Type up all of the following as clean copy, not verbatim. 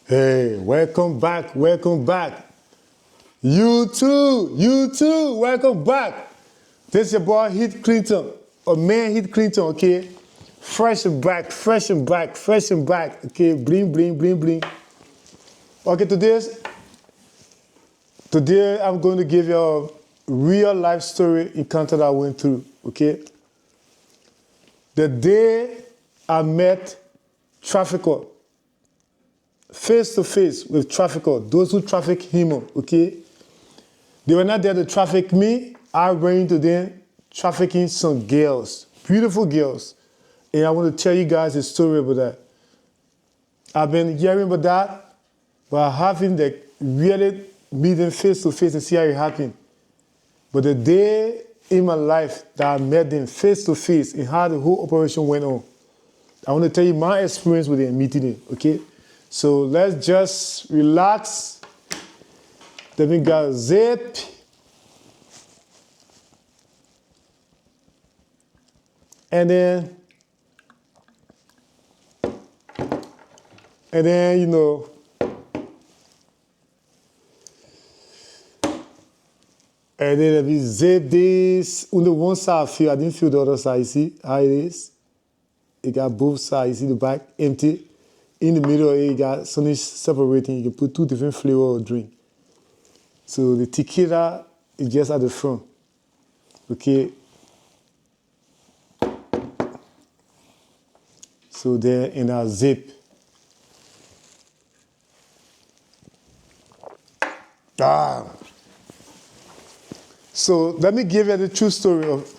Hey, welcome back, welcome back. You too, welcome back. This is your boy Heath Clinton, or man Heath Clinton, okay? Fresh and back, fresh and back, fresh and back, okay? Bling, bling, bling, bling. Okay, today I'm going to give you a real life story encounter that I went through, okay? The day I met Trafficker, face to face with Trafficker, those who traffic him, okay? They were not there to traffic me. I ran into them trafficking some girls, beautiful girls. And I want to tell you guys a story about that. I've been hearing about that, but having the really meet them face to face and see how it happened. But the day in my life that I met them face to face and how the whole operation went on, I want to tell you my experience with them, meeting them, okay? So let's just relax. Then we got zip. And then, you know, and then let me zip this. On the one side I feel, I didn't feel the other side. You see how it is? It got both sides. You see the back empty. In the middle, it got something separating. You can put two different flavors of drink. So the tequila is just at the front. Okay. So there in our zip. So let me give you the true story of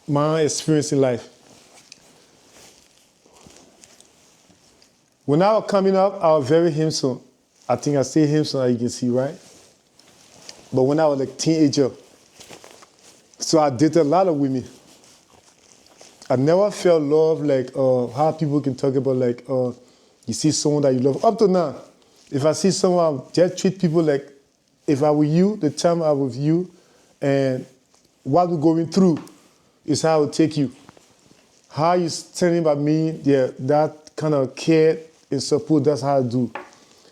my experience in life. When I was coming up, I was very handsome. I think I stay handsome, as you can see, right? But when I was a teenager, so I dated a lot of women. I never felt love like how people can talk about like you see someone that you love. Up to now, if I see someone, I just treat people like if I were you, the time I was with you, and what we're going through is how I would take you. How you telling about me, yeah, that kind of care and support, that's how I do.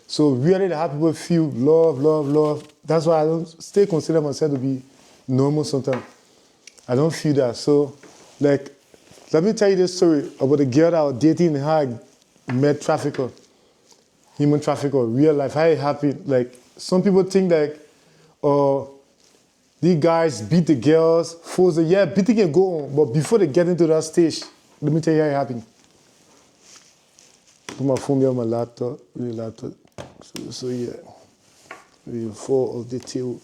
So really how people feel love, love, love. That's why I don't still consider myself to be normal sometimes. I don't feel that. So like, let me tell you this story about the girl that I was dating and how I met Trafficker, human trafficker, real life, how it happened. Like, some people think like, these guys beat the girls, force them. Yeah, beating can go on, but before they get into that stage, let me tell you how it happened. Put my phone here on my laptop, So yeah, we full of detail.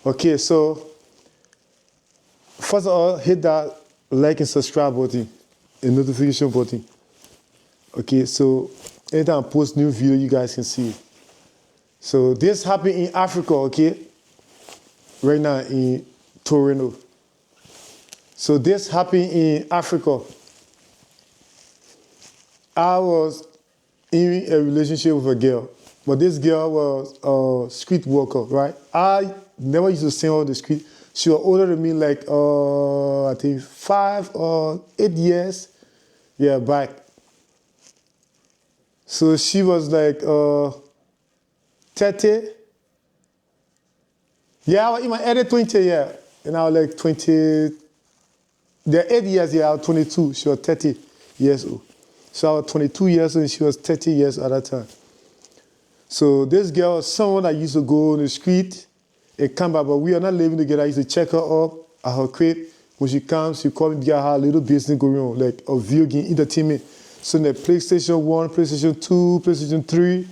Okay, so first of all, hit that like and subscribe button and notification button. Okay, so anytime I post new video, you guys can see it. So this happened in Africa, okay? Right now in Toronto. So this happened in Africa. I was in a relationship with a girl, but this girl was a street worker, right? I never used to see her on the street. She was older than me, like I think 5 or 8 years, yeah, back. So she was like 30. Yeah, I was in my early 20, yeah, and I was like 20. The 8 years, yeah, I was 22. She was 30 years old. So I was 22 years old and she was 30 years at that time. So this girl was someone that used to go on the street and come back, but we are not living together. I used to check her up at her crib. When she comes, she called me to get her little business going on, like a video game entertainment. So the PlayStation 1, PlayStation 2, PlayStation 3,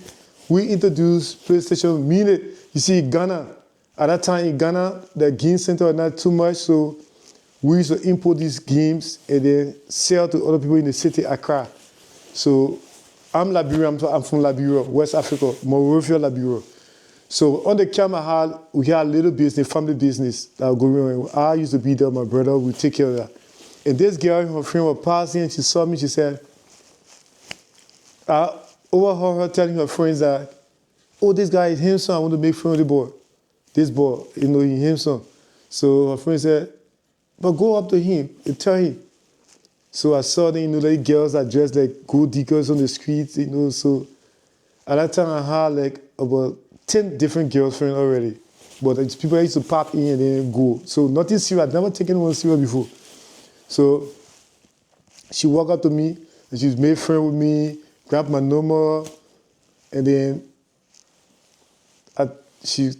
we introduced PlayStation Minute. You see, Ghana, at that time in Ghana, the game center was not too much, so we used to import these games and then sell to other people in the city, Accra. So I'm Liberian, I'm from Liberia, West Africa, Monrovia, Liberia. So on the camera, we had a little business, family business that was going on. I used to be there, my brother would take care of that. And this girl, her friend was passing, and she saw me, she said, I overheard her telling her friends that, oh, this guy is handsome, I want to make friends with the boy. This boy, you know, he's handsome. So her friend said, but go up to him and tell him. So I saw them, you know, like girls that dressed like gold diggers on the streets, you know, so At that time, I had like about 10 different girlfriends already. But it's people used to pop in and then go. So nothing serious. I'd never taken one serious before. So she walked up to me and she made friends with me, grabbed my number, and then she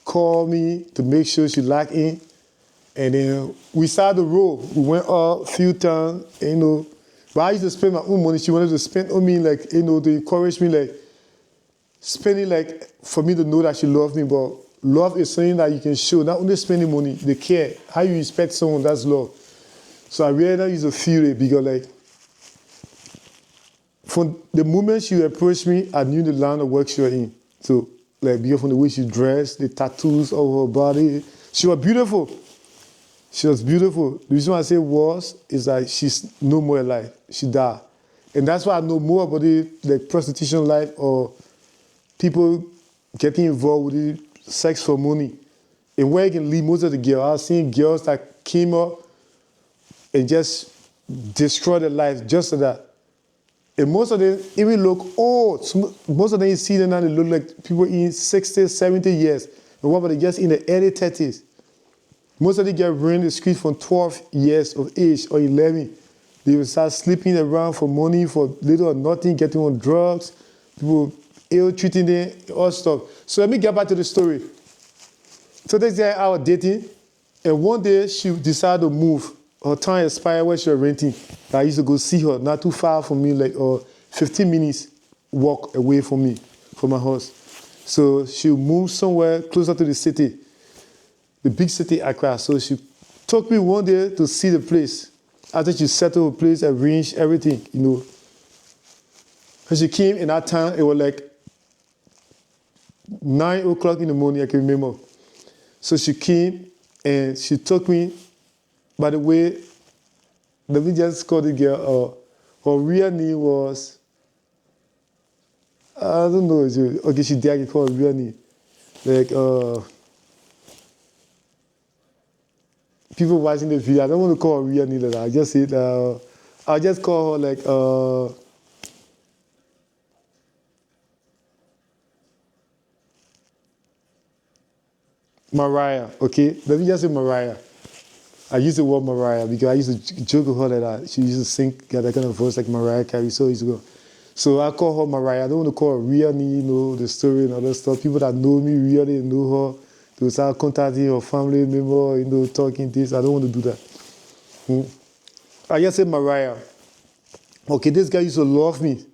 called me to make sure she locked in. And then we started to roll. We went up a few times, But I used to spend my own money. She wanted to spend on me, like, to encourage me, like, spending, like, for me to know that she loved me. But love is something that you can show. Not only spending money, the care. How you respect someone, that's love. So I really used to feel it because, like, from the moment she approached me, I knew the line of work she was in. So, like, because from the way she dressed, the tattoos of her body, she was beautiful. She was beautiful. The reason why I say was is that she's no more alive. She died. And that's why I know more about the prostitution life or people getting involved with it, sex for money. And where you can lead most of the girls. I've seen girls that came up and just destroyed their life just so that. And most of them even look old. Most of them you see them now, they look like people in 60, 70 years. And what about they just in the early 30s? Most of them get run the street from 12 years of age or 11. They will start sleeping around for money, for little or nothing, getting on drugs, people ill-treating them, all stuff. So let me get back to the story. So this day I was dating, and one day she decided to move. Her time expired where she was renting. I used to go see her, not too far from me, like 15 minutes walk away from me, from my house. So she moved somewhere closer to the city. The big city, Accra. So she took me one day to see the place. After she settled the place, arranged everything, When she came in that time, it was like 9 o'clock in the morning, I can remember. So she came and she took me, by the way, let me just call the girl, her real name was, I don't know, okay, she did, I can call her real name. Like, people watching the video, I don't want to call her real name. I just say I'll just call her like Mariah. Okay, let me just say Mariah. I use the word Mariah because I used to joke with her that she used to sing, get that kind of voice like Mariah Carey. So used to go. So I call her Mariah. I don't want to call her real name, the story and other stuff. People that know me really know her. They start contacting her family member, talking this. I don't want to do that. I just say Mariah. Okay, this guy used to love me.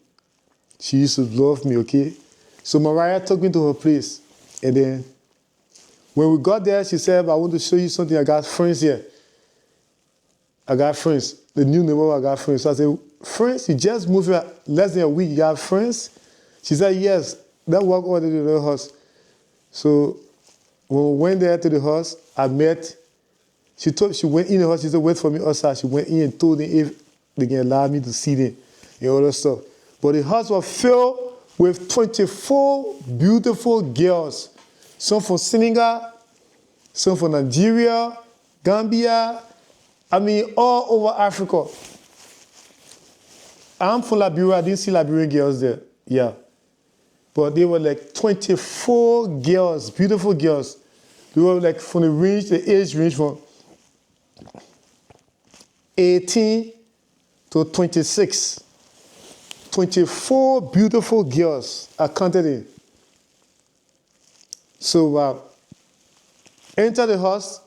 She used to love me, okay? So Mariah took me to her place. And then when we got there, she said, I want to show you something. I got friends here. I got friends. The new neighbor, I got friends. So I said, friends, you just moved here less than a week, you got friends? She said, yes. Then walk over to the house. So when we went there to the house, I met, she went in the house, she said, wait for me outside. She went in and told them if they can allow me to see them and all that stuff. But the house was filled with 24 beautiful girls. Some from Senegal, some from Nigeria, Gambia, all over Africa. I'm from Liberia, I didn't see Liberian girls there, yeah. But they were like 24 girls, beautiful girls. They were like from the age range from 18 to 26. 24 beautiful girls, I counted it. So enter the house,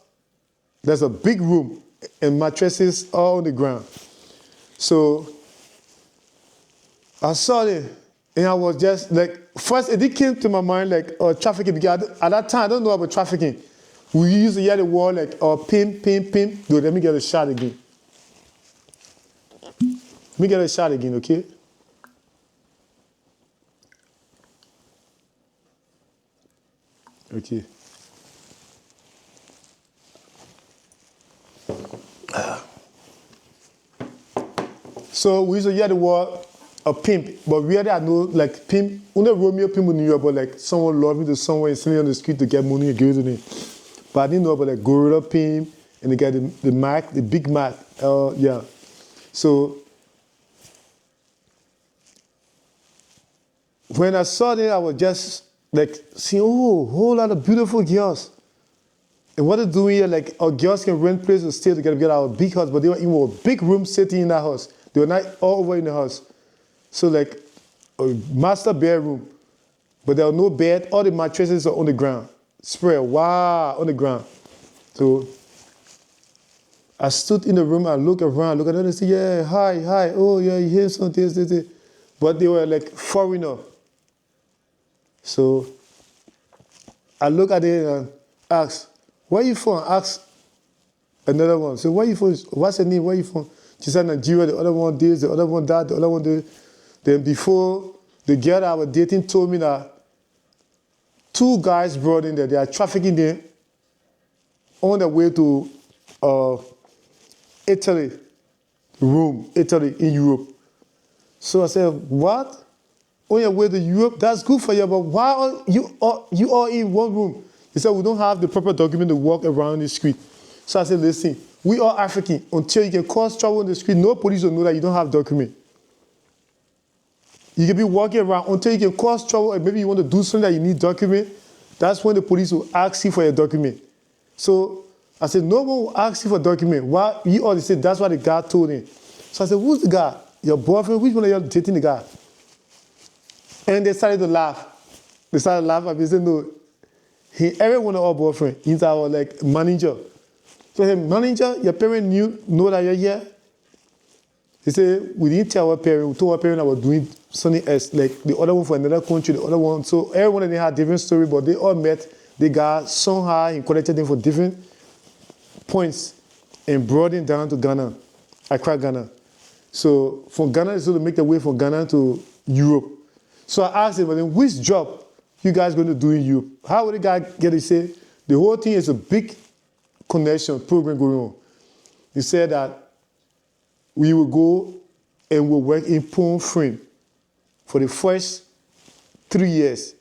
there's a big room and mattresses all on the ground. So I saw it and I was just like, first it came to my mind like trafficking, because at that time I don't know about trafficking. We used to hear the word like pimp, pimp, pimp. Dude, let me get a shot again. Let me get a shot again, okay? Okay. So we used to hear the word a pimp, but really I know like pimp, only Romeo pimp in New York, but like someone love me to someone and send me on the street to get money and give it to me. But I didn't know about like gorilla pimp and they got the Mac, the big Mac. Yeah. So when I saw them, I was just like seeing, oh, a whole lot of beautiful girls. And what they're doing here, like our girls can rent places to stay together, get our big house, but they were in a big room sitting in that house. They were not all over in the house. So like a master bedroom, but there was no bed. All the mattresses are on the ground, spread wide on the ground. So I stood in the room, I looked around, look at them and said, yeah, hi, oh yeah, you hear something, this. But they were like foreigner. So I look at it and ask, where you from? Ask another one. So where you from? What's her name? Where you from? She said Nigeria, the other one this, the other one that, the other one this. Then before the girl that I was dating told me that 2 guys brought in there, they are trafficking them on their way to Italy, Rome, Italy in Europe. So I said, what? On your way to Europe? That's good for you, but why are you all in one room? He said, we don't have the proper document to walk around the street. So I said, listen, we are African. Until you can cause trouble in the street, no police will know that you don't have document. You can be walking around until you can cause trouble and maybe you want to do something that you need document. That's when the police will ask you for your document. So I said, no one will ask you for document. Why? You all said, that's what the guy told him. So I said, who's the guy? Your boyfriend? Which one of you dating the guy? And they started to laugh. They started laughing. They said, no, every one of our boyfriend, he's our like manager. So I said, manager, your parents know that you're here? He said, we didn't tell our parents. We told our parents that we're doing something else, like the other one for another country, the other one. So everyone of them had different story, but they all met. They got somehow and connected them for different points and brought them down to Ghana, Accra, Ghana. So from Ghana, they started to make their way from Ghana to Europe. So I asked him, well, then which job you guys going to do in Europe? How would the guy get it? He said, the whole thing is a big connection program going on. He said that we will go and we'll work in porn frame for the first 3 years.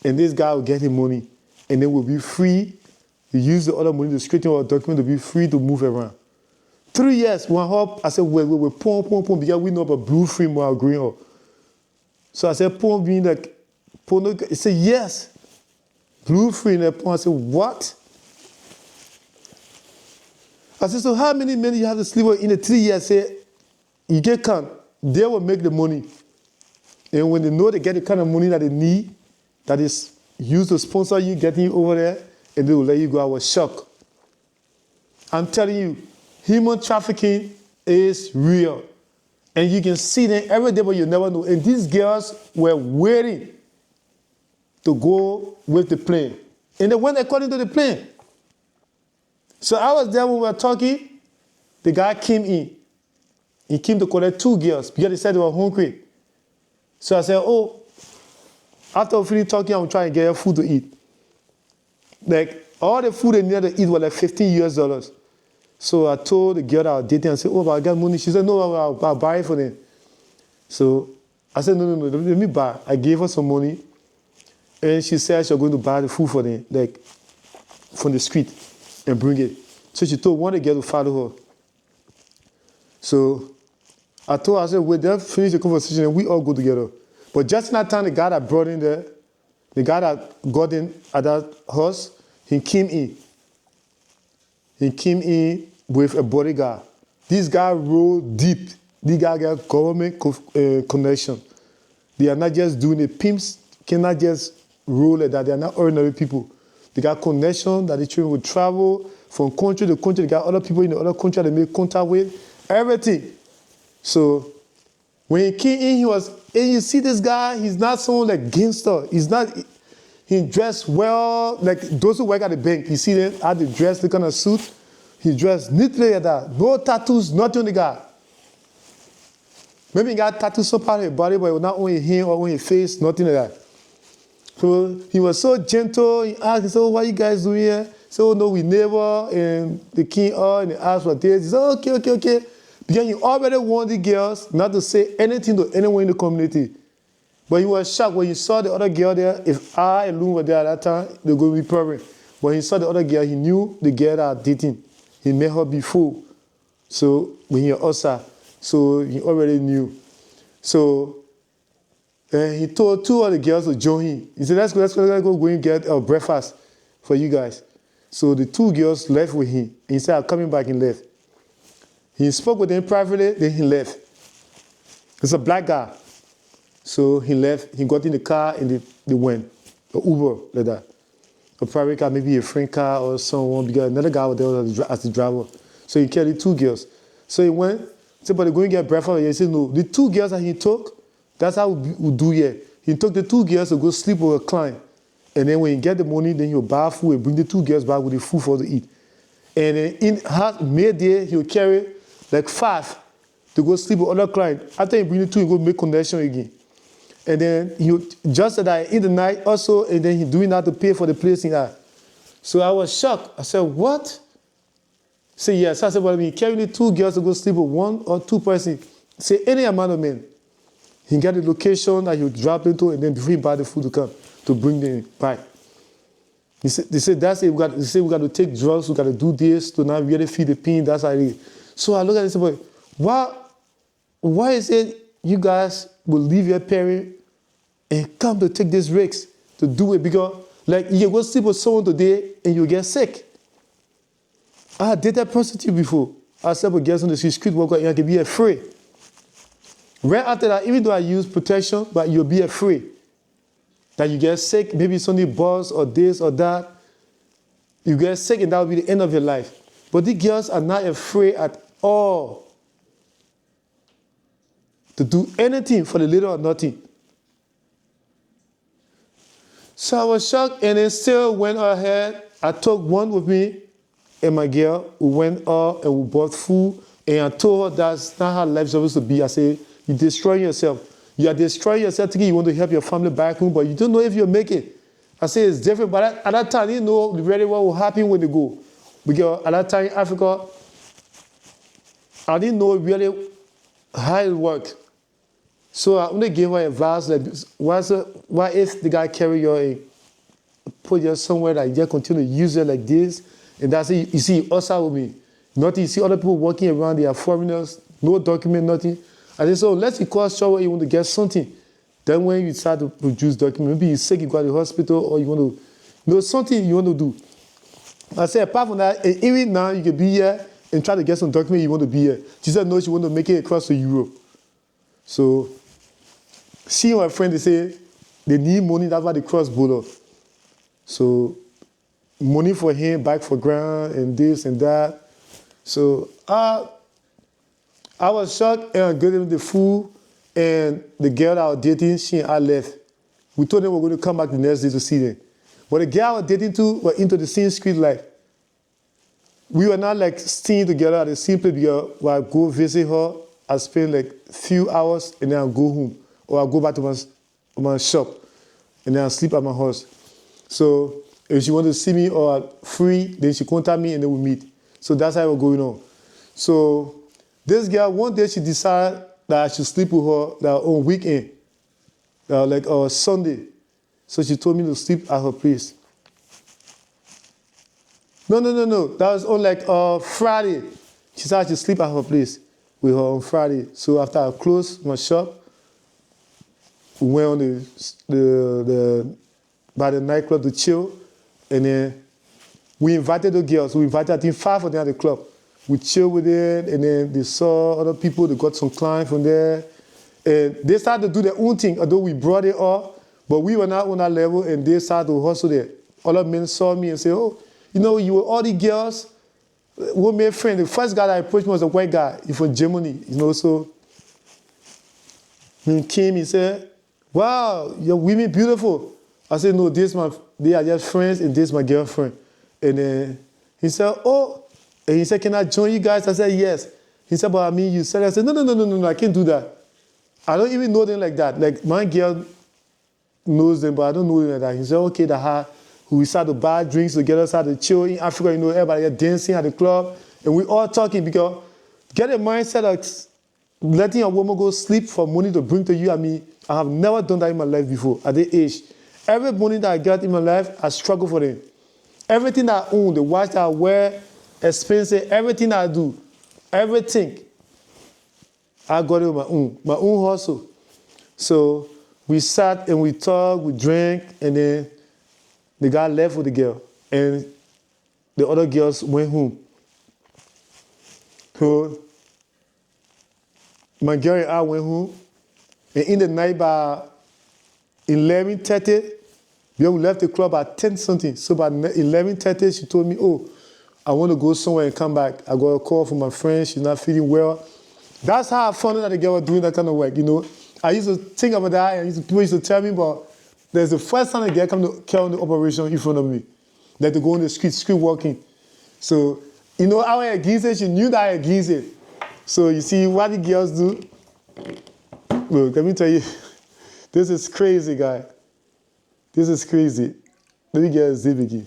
And this guy will get him money. And then we'll be free to use the other money to straighten our document to be free to move around. 3 years, one up, I said, well, porn, because we know about blue frame while growing up. So I said, porn being like, porn, he said, yes. Blue frame and porn. I said, what? I said, so how many men you have to sleep with in the 3 years? I said, you get count. They will make the money. And when they know they get the kind of money that they need, that is used to sponsor you, getting you over there, and they will let you go. I was shocked. I'm telling you, human trafficking is real. And you can see them every day, but you never know. And these girls were waiting to go with the plane. And they went according to the plane. So I was there when we were talking. The guy came in. He came to collect 2 girls because he said they were hungry. So I said, oh, after we finish talking, I'm trying to get her food to eat. Like, all the food they needed to eat was like $15 US. So I told the girl that I was dating, I said, oh, but I got money. She said, no, I'll buy it for them. So I said, no, let me buy. I gave her some money. And she said she was going to buy the food for them, like, from the street and bring it. So she told one of the girls to follow her. So I told her, I said, wait, they'll finish the conversation and we all go together. But just in that time, the guy that brought in there, the guy that got in at that house, he came in. He came in with a bodyguard. This guy rolled deep. This guy got government connection. They are not just doing it. Pimps cannot just roll like that. They are not ordinary people. They got connection that the children will travel from country to country. They got other people in the other country they make contact with. Everything. So when he came in, and you see this guy, he's not someone like gangster. He dressed well, like those who work at the bank. You see them, how they dress, the kind of suit. He dressed neatly like that. No tattoos, nothing on the guy. Maybe he got tattoos some part of his body, but it was not on his hand or on his face, nothing like that. So he was so gentle. He asked, he said, oh, what you guys doing here? He said, oh, no, we neighbor. And they came out and they asked for this. He said, okay. Because he already warned the girls not to say anything to anyone in the community. But he was shocked when he saw the other girl there. If I alone were there at that time, they were going to be problem. When he saw the other girl, he knew the girl that was dating. He met her before. So when he was outside, so he already knew. So And he told two of the girls to join him. He said, let's go and get breakfast for you guys. So the two girls left with him. He said, I'm coming back, and left. He spoke with them privately, then he left. It's a black guy. So he left, he got in the car, and they went. An Uber, like that. A private car, maybe a friend car or someone, because another guy was there as the driver. So he carried two girls. So he went, said, but they're going to get breakfast. He said, no. The two girls that he took, that's how we do here. He took the two girls to go sleep with a client. And then when he get the money, then he'll buy food and bring the two girls back with the food for them to eat. And then in midday, he'll carry like 5 to go sleep with other clients. After he bring the 2, he go make connection again. And then he just said that in the night also, and then he doing that to pay for the place in that. So I was shocked. I said, what? He said, yes. I said, well, he carrying the 2 girls to go sleep with 1 or 2 persons. Say any amount of men. He got the location that he would drop into, and then before he buy the food to come to bring them back. They said that's it. We got to take drugs. We got to do this to not really feel the pain. That's how it is. So I look at it and say, but why is it you guys will leave your parents and come to take this risk to do it? Because like you go sleep with someone today and you get sick. I dated prostitute before. I slept with girls on the street worker and I can be afraid. Right after that, even though I use protection, but you'll be afraid that you get sick, maybe something buzz or this or that. You get sick and that will be the end of your life. But these girls are not afraid at all to do anything for the little or nothing. So I was shocked and then still went ahead. I took one with me and my girl. We went up and we bought food. And I told her that's not how life's supposed to be. I said, you're destroying yourself. You are destroying yourself thinking you want to help your family back home, but you don't know if you'll make it. I say it's different, but at that time, I didn't know really what will happen when they go. Because at that time in Africa, I didn't know really how it worked. So I only gave her advice, like, what if the guy carry you and put you somewhere that you just continue to use it like this, and that's it. You see, outside with me. Nothing. You see other people walking around, they are foreigners, no document, nothing. I said, so let's cause trouble, you want to get something. Then when you start to produce documents, maybe you're sick, you go to the hospital, or you want to know something you want to do. I said, apart from that, even now you can be here and try to get some document you want to be here. She said, no, she want to make it across to Europe. So she and my friend, they say they need money, that's why they cross border. So money for him, back for ground, and this and that. So I was shocked, and I gave them the food, and the girl that I was dating, she and I left. We told them we were going to come back the next day to see them. But the girl I was dating to were into the same street life. We were not like staying together at the same place because when I go visit her, I spend like a few hours and then I'll go home. Or I'll go back to my shop and then I'll sleep at my house. So if she wanted to see me or free, then she contact me and then we meet. So that's how it was going on. So this girl, one day she decided that I should sleep with her on weekend, like Sunday. So she told me to sleep at her place. No. That was on like Friday. She said I should sleep at her place with her on Friday. So after I closed my shop, we went on by the nightclub to chill, and then we invited the girls. We invited, I think, 5 of them at the club. We chilled with them, and then they saw other people. They got some clients from there. And they started to do their own thing, although we brought it up, but we were not on that level, and they started to hustle there. Other men saw me and said, oh, you know, you were all the girls. We made friends. The first guy that approached me was a white guy. He's from Germany, you know, so he came, he said, wow, your women beautiful. I said, no, they are just friends, and this is my girlfriend. And then he said, oh, and he said, can I join you guys? I said, yes. He said, but I mean, you said, I said, no, I can't do that. I don't even know them like that. Like, my girl knows them, but I don't know them like that. He said, okay, we started to buy drinks together, started to chill in Africa, you know, everybody dancing at the club, and we all talking because get a mindset of letting a woman go sleep for money to bring to you. I mean, I have never done that in my life before at that age. Every money that I got in my life, I struggle for them. Everything that I own, the watch that I wear, expensive, everything that I do, everything, I got it on my own hustle. So We sat and we talked, we drank, and then the guy left with the girl. And the other girls went home. So my girl and I went home. And in the night by 11:30, we left the club at 10 something. So by 11:30, she told me, oh, I want to go somewhere and come back. I got a call from my friend. She's not feeling well. That's how I found out that the girl was doing that kind of work, you know. I used to think about that, and people used to tell me, but there's the first time the girl come to carry on the operation in front of me. That to go on the street walking. So, you know, I was against it. She knew that I was against it. So you see what the girls do? Look, let me tell you, this is crazy, guy. This is crazy. Let me get a zip again.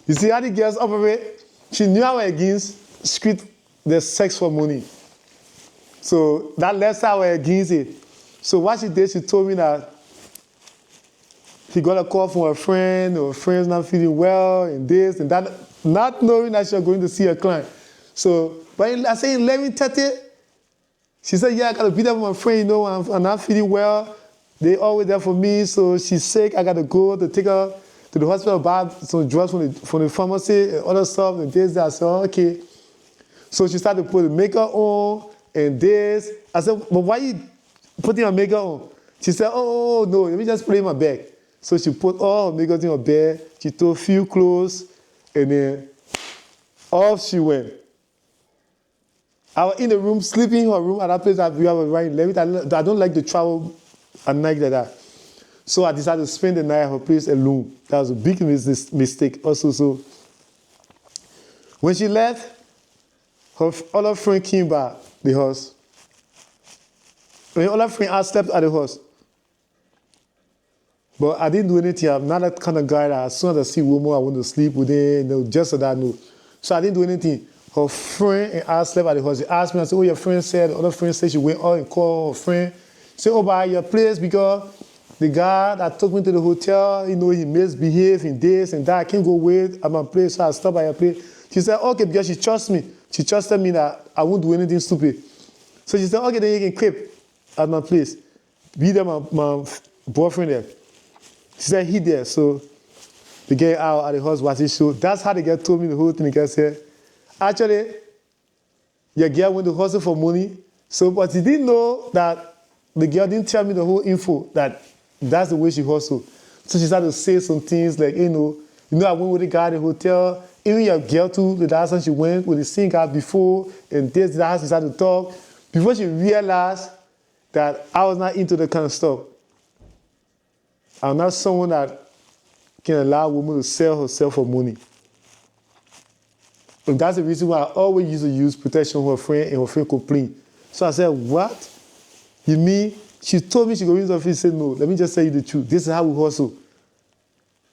You see how the girls operate? She knew I was against street, the sex for money. So that left her I was against it. So what she did, she told me that she got a call from her friend, or her friend's not feeling well, and this and that, not knowing that she was going to see her client. So, but I said 11:30, she said, yeah, I got to be there with my friend, you know, I'm not feeling well. They always there for me, so she's sick. I got to go to take her to the hospital, buy some drugs from the pharmacy and other stuff, and this, that. I said, okay. So she started to put the makeup on and this. I said, but why you putting her makeup on? She said, oh, no, let me just put it in my bag. So she put all her makeup in her bag. She took a few clothes, and then off she went. I was in the room, sleeping in her room at that place that we have right in Levitt. I don't like to travel at night like that. So I decided to spend the night at her place alone. That was a big mistake also. So when she left, her other friend came back the house. When her other friend, I slept at the house. But I didn't do anything. I'm not that kind of guy that as soon as I see a woman, I want to sleep with her, you know, just so that I know. So I didn't do anything. Her friend and I slept at the house. She asked me, I said, oh, your friend said, the other friend said she went out and called her friend. She said, oh, by your place, because the guy that took me to the hotel, you know, he misbehaved in this and that. I can't go wait at my place, so I stopped at your place. She said, okay, because she trusts me. She trusted me that I won't do anything stupid. So she said, okay, then you can keep at my place. Be there, my boyfriend there. She said, he there. So the girl out at the house watching show. That's how the girl told me the whole thing. The girl said, actually, your girl went to hustle for money. So, but she didn't know that the girl didn't tell me the whole info, that that's the way she hustled. So she started to say some things like, you know, I went with the guy at the hotel. Even your girl too, the last time she went with the same guy before, and this, that, she started to talk. Before she realized that I was not into that kind of stuff. I'm not someone that can allow a woman to sell herself for money. But that's the reason why I always used to use protection with her friend, and her friend complained. So I said, what? You mean? She told me she go use her face. She said, no, let me just tell you the truth. This is how we hustle.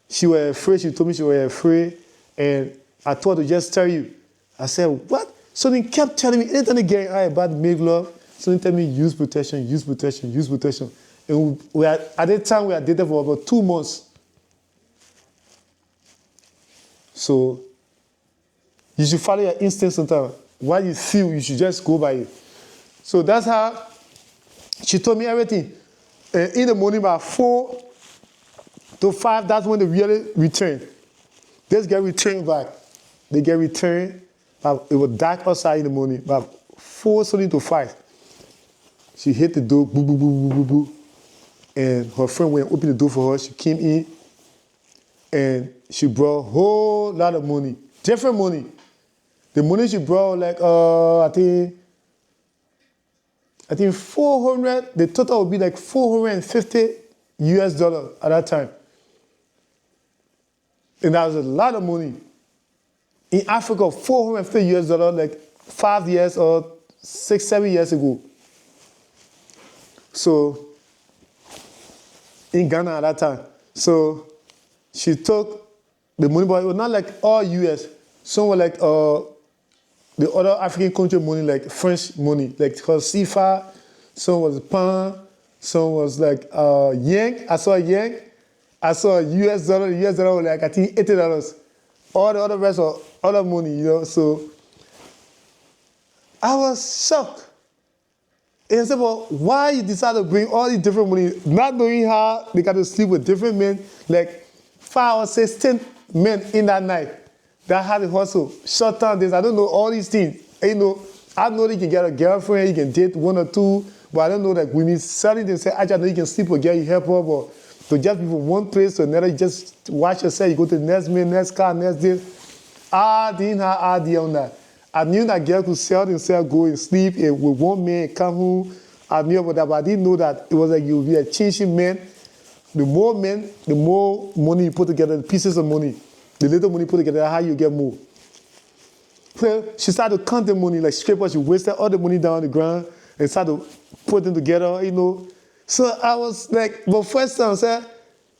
She was afraid. She told me she was afraid. And I told her to just tell you. I said, what? So they kept telling me, anytime they get about make love, so they tell me, use protection, use protection, use protection. And at that time, we had dated for about 2 months. So you should follow your instincts sometimes. What you feel, you should just go by it. So that's how she told me everything. In the morning, about 4 to 5, that's when they really returned. They get returned back. They get returned. It was dark outside in the morning, about 4 something to 5. She hit the door, boo, boo, boo, boo, boo, boo. And her friend went and opened the door for her. She came in, and she brought a whole lot of money, different money. The money she brought, like, I think 400, the total would be like $450 at that time. And that was a lot of money. In Africa, $450, like 5 years or 6, 7 years ago. So, in Ghana at that time. So, she took the money, but it was not like all US. Some were like the other African country money, like French money, like CFA. Some was pound. Some was like yen. I saw yen. I saw US dollar. The US dollar was like, I think, $80. All the other rest of other money, you know. So I was shocked. And I said, well, why you decided to bring all these different money, not knowing how they got to sleep with different men, like 5 or 6, 10 men in that night that had to hustle, short term days. I don't know all these things. And, I know that you can get a girlfriend, you can date 1 or 2, but I don't know that women selling themselves. Actually, I know you can sleep with a girl, you help her, but to just be from one place to another, you just watch yourself, you go to the next man, next car, next day. I didn't have an idea on that. I knew that girl could sell themselves, go and sleep with one man, come home. I knew about that, but I didn't know that it was like you would be a changing man. The more men, the more money you put together, the pieces of money. The little money you put together, how you get more. So she started to count the money, like straight up, she wasted all the money down on the ground and started to put them together, So I was like, but first time I said,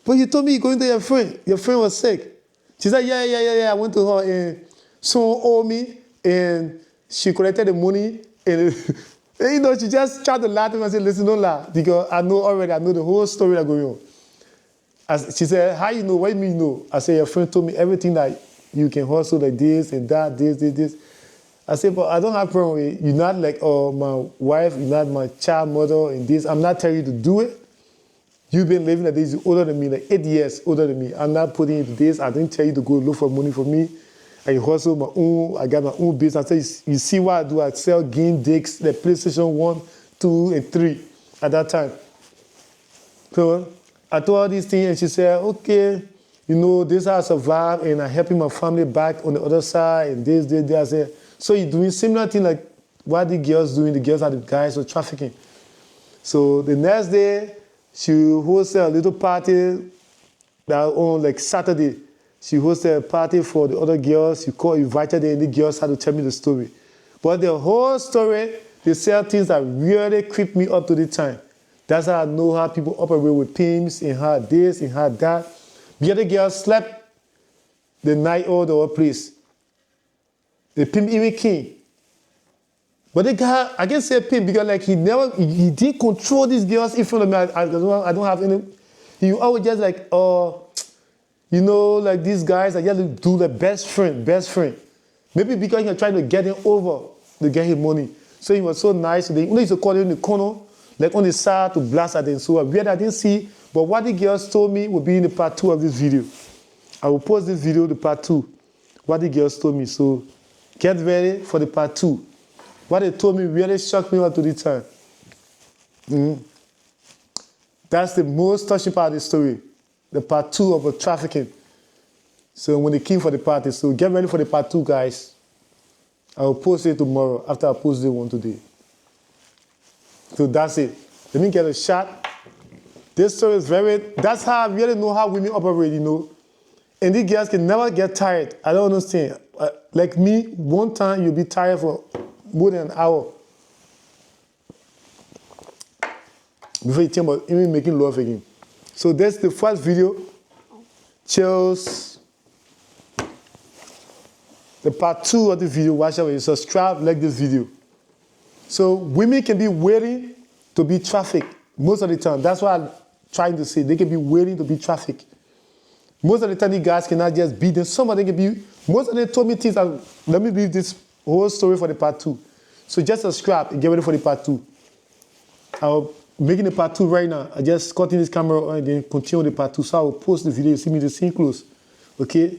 but you told me you're going to your friend was sick. She said, yeah, I went to her and someone owed me and she collected the money and, she just tried to laugh at me and said, listen, don't laugh because I know the whole story that's going on. She said, how you know? What do you mean you know? I said, your friend told me everything that you can hustle like this and that, this. I said, but I don't have a problem with it. You're not like, my wife, you're not my child mother and this. I'm not telling you to do it. You've been living like this, you're older than me, like 8 years older than me. I'm not putting you to this. I didn't tell you to go look for money for me. I hustle my own, I got my own business. I said, you see what I do? I sell game discs, the PlayStation 1, 2, and 3 at that time. So I told her these things and she said, okay, this is how I survive and I'm helping my family back on the other side and this. I said, so you're doing similar thing like what the girls doing? The girls are the guys who are trafficking. So the next day, she hosted a little party that on like Saturday. She hosted a party for the other girls. She invited them and the girls had to tell me the story. But the whole story, they sell things that really creep me up to the time. That's how I know how people operate with pimps and how this and how that. The other girls slept the night all the whole place. The pimp even came. But the guy, I can say pimp because like he didn't control these girls in front of me. I don't have any. He always just like, like these guys, I just do the best friend. Maybe because he was trying to get him over to get him money. So he was so nice. They used to call him in the corner, like on the side to blast at them. So I didn't see, but what the girls told me would be in the part 2 of this video. I will post this video, the part 2, what the girls told me. So get ready for the part 2. What they told me really shocked me up to the time. That's the most touching part of the story. The part 2 of the trafficking. So when they came for the party, so get ready for the part 2, guys. I will post it tomorrow after I post the one today. So that's it. Let me get a shot. This story is that's how I really know how women operate, And these girls can never get tired. I don't understand. Like me, one time you'll be tired for more than an hour before you think about even making love again. So that's the first video. Cheers. The part 2 of the video, watch out, you subscribe, like this video. So women can be waiting to be trafficked most of the time. That's what I'm trying to say. They can be waiting to be trafficked. Most of the time, the guys cannot just beat them. Some of them can be, most of them told me things. Let me leave this whole story for the part 2. So just subscribe and get ready for the part 2. I'm making the part 2 right now. I just cutting this camera and then continue the part 2. So I will post the video. You see me the same close. Okay?